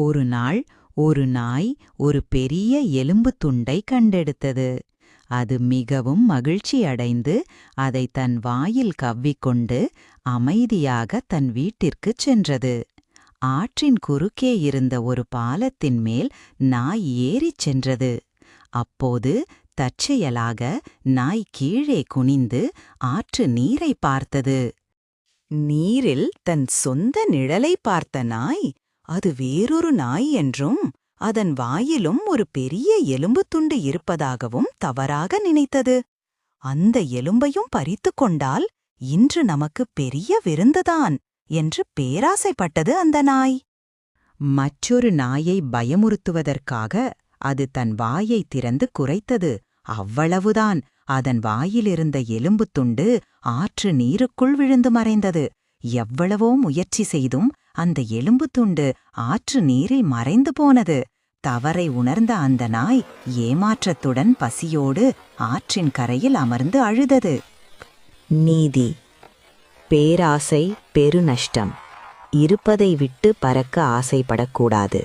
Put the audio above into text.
ஒரு நாள் ஒரு நாய் ஒரு பெரிய எலும்புத் துண்டை கண்டெடுத்தது. அது மிகவும் மகிழ்ச்சியடைந்து அதை தன் வாயில் கவ்விக்கொண்டு அமைதியாக தன் வீட்டிற்குச் சென்றது. ஆற்றின் குறுக்கே இருந்த ஒரு பாலத்தின் மேல் நாய் ஏறிச் சென்றது. அப்போது தற்செயலாக நாய் கீழே குனிந்து ஆற்று நீரை பார்த்தது. நீரில் தன் சொந்த நிழலை பார்த்த நாய் அது வேறொரு நாய் என்றும் அதன் வாயிலும் ஒரு பெரிய எலும்புத் துண்டு இருப்பதாகவும் தவறாக நினைத்தது. அந்த எலும்பையும் பறித்துக் கொண்டால் இன்று நமக்கு பெரிய விருந்துதான் என்று பேராசைப்பட்டது அந்த நாய். மற்றொரு நாயை பயமுறுத்துவதற்காக அது தன் வாயை திறந்து குரைத்தது. அவ்வளவுதான், அதன் வாயிலிருந்த எலும்புத் துண்டு ஆற்று நீருக்குள் விழுந்து மறைந்தது. எவ்வளவோ முயற்சி செய்தும் அந்த எலும்புத் துண்டு ஆற்று நீரில் மறைந்து போனது. தவறை உணர்ந்த அந்த நாய் ஏமாற்றத்துடன் பசியோடு ஆற்றின் கரையில் அமர்ந்து அழுதது. நீதி. பேராசை பெருநஷ்டம். இருப்பதை விட்டு பறக்க ஆசைப்படக்கூடாது.